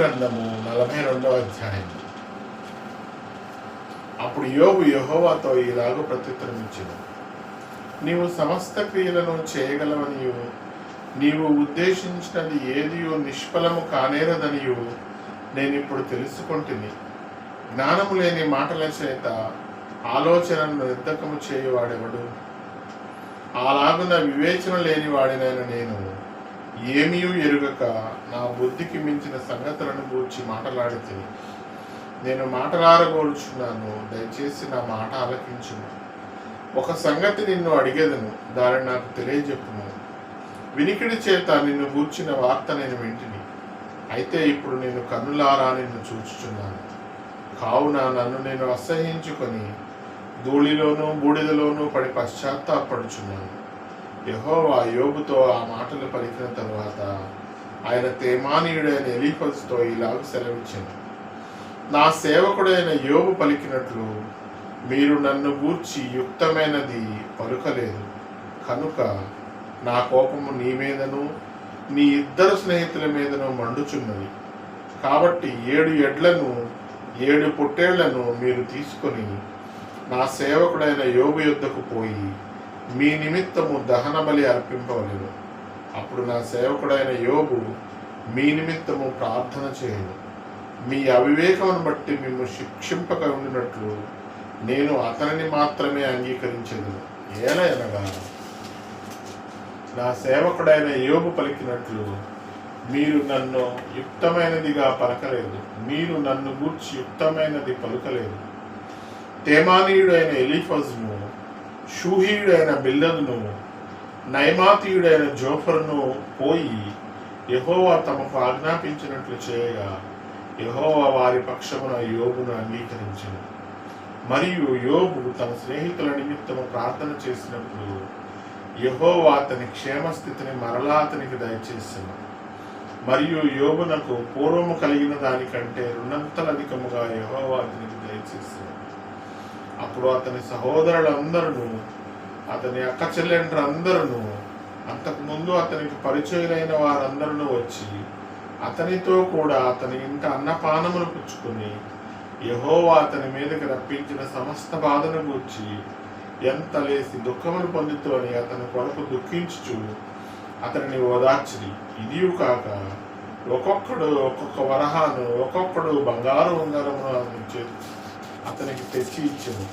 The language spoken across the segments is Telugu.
గ్రంథము 42వ అధ్యాయం. అప్పుడు యోబు యెహోవాతో ఇలాగ ప్రత్యుత్తరమిచ్చెను: నీవు సమస్త క్రియలను చేయగలవనియు, నీవు ఉద్దేశించినది ఏదియో నిష్ఫలము కానేరదనియు నేనిప్పుడు తెలుసుకొంటిని. జ్ఞానము లేని మాటల చేత ఆలోచనను నిర్ధకము చేయువాడెవడు? అలాగున వివేచన లేని వాడినైన నేను ఏమీ ఎరుగక నా బుద్ధికి మించిన సంగతులను గూర్చి మాటలాడితిని. నేను మాటలాడగోరుచున్నాను, దయచేసి నా మాట ఆలకించుము. ఒక సంగతి నిన్ను అడిగేదను, దానిని నాకు తెలియజెప్పుము. వినికిడి చేత నిన్ను గూర్చిన వార్త నేను వింటిని, అయితే ఇప్పుడు నేను కన్నులారా నిన్ను చూచుచున్నాను. కావున నన్ను నేను అసహ్యించుకొని ధూళిలోనూ బూడిదలోనూ పడి పశ్చాత్తాపడుచున్నాను. యెహోవా యోబుతో ఆ మాటలు పలికిన తరువాత ఆయన తేమానీయుడైన ఎలీఫజుతో ఇలాగ సెలవిచ్చాను: నా సేవకుడైన యోబు పలికినట్లు మీరు నన్ను గూర్చి యుక్తమైనది పలుకలేదు కనుక నా కోపము నీ మీదను నీ ఇద్దరు స్నేహితుల మీదను మండుచున్నది. కాబట్టి 7 ఎడ్లను 7 పొట్టేళ్లను మీరు తీసుకొని నా సేవకుడైన యోబు యొద్దకు పోయి మీ నిమిత్తము దహన బలి అర్పింపవలెను. అప్పుడు నా సేవకుడైన యోబు మీ నిమిత్తము ప్రార్థన చేయను. మీ అవివేకమును బట్టి మిమ్ము శిక్షింపక ఉండినట్లు నేను అతనిని మాత్రమే అంగీకరించెదను. ఏలయనగా నా సేవకుడైన యోబు పలికినట్లు మీరు నన్ను యుక్తమైనదిగా పలకలేదు, మీరు నన్ను గూర్చి యుక్తమైనది పలుకలేదు. తేమానీయుడైన ఎలీఫజును, షూహీయుడైన బిల్దదును, నయమాతీయుడైన జోఫరును పోయి యెహోవా తమకు ఆజ్ఞాపించినట్లు చేయగా యెహోవా వారి పక్షమున యోబును అంగీకరించెను. మరియు యోబు తన స్నేహితుల నిమిత్తము ప్రార్థన చేసినప్పుడు యెహోవా అతని క్షేమస్థితిని మరలా అతనికి దయచేసెను. మరియు యోబునకు పూర్వము కలిగిన దానికంటే 2 అధికముగా యెహోవా అతనికి దయచేసెను. అప్పుడు అతని సహోదరులందరూ, అతని అక్క చెల్లెండ్రందరూ, అంతకుముందు అతనికి పరిచయులైన వారందరూ వచ్చి అతనితో కూడా అతని ఇంట అన్నపానములు పుచ్చుకొని యెహోవా అతని మీదకి రప్పించిన సమస్త బాధను గూర్చి ఎంత లేసి దుఃఖములు పొందుతూ అని అతని కొరకు దుఃఖించుచు అతనిని ఓదార్చిరి. ఇదియు కాక ఒక్కొక్కడు ఒక్కొక్క వరహాను, ఒక్కొక్కడు బంగారు ఉంగరమును అతనికి తెచ్చి ఇచ్చెను.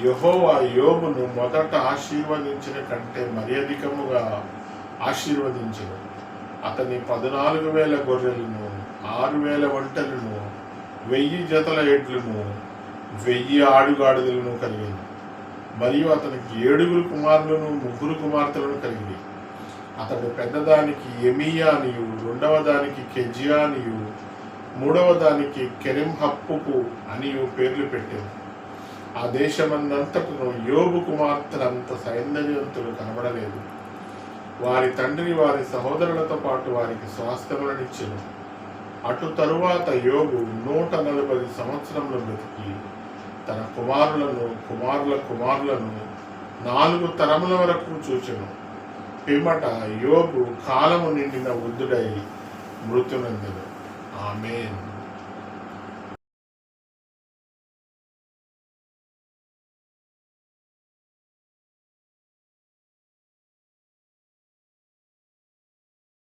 యెహోవా యోబును మొదట ఆశీర్వదించిన కంటే మరి అధికముగా ఆశీర్వదించెను. అతని 14,000 గొర్రెలను, 6,000 ఒంటెలను, 1000 జతల ఎడ్లను, 1000 ఆడుగాడిదలను కలిగింది. మరియు అతనికి 7 కుమారులను, 3 కుమార్తెలను కలిగింది. అతడు పెద్దదానికి ఎమీయా అనియు, 2వ దానికి కెజియా అనియు, 3వ దానికి కెరెంహప్పుకు అనియు పేర్లు పెట్టాను. ఆ దేశమందంతటను యోబు కుమార్తెలంత సౌందర్యవంతులు కనబడలేదు. వారి తండ్రి వారి సహోదరులతో పాటు వారికి స్వాస్థ్యములనిచ్చెను. అటు తరువాత యోబు 140 సంవత్సరములు బ్రతికి తన కుమారుల కుమారులను 4 తరముల వరకు చూచెను. పిమ్మట యోబు కాలము నిండిన వృద్ధుడై మృత్యునందెను. ఆమేన్.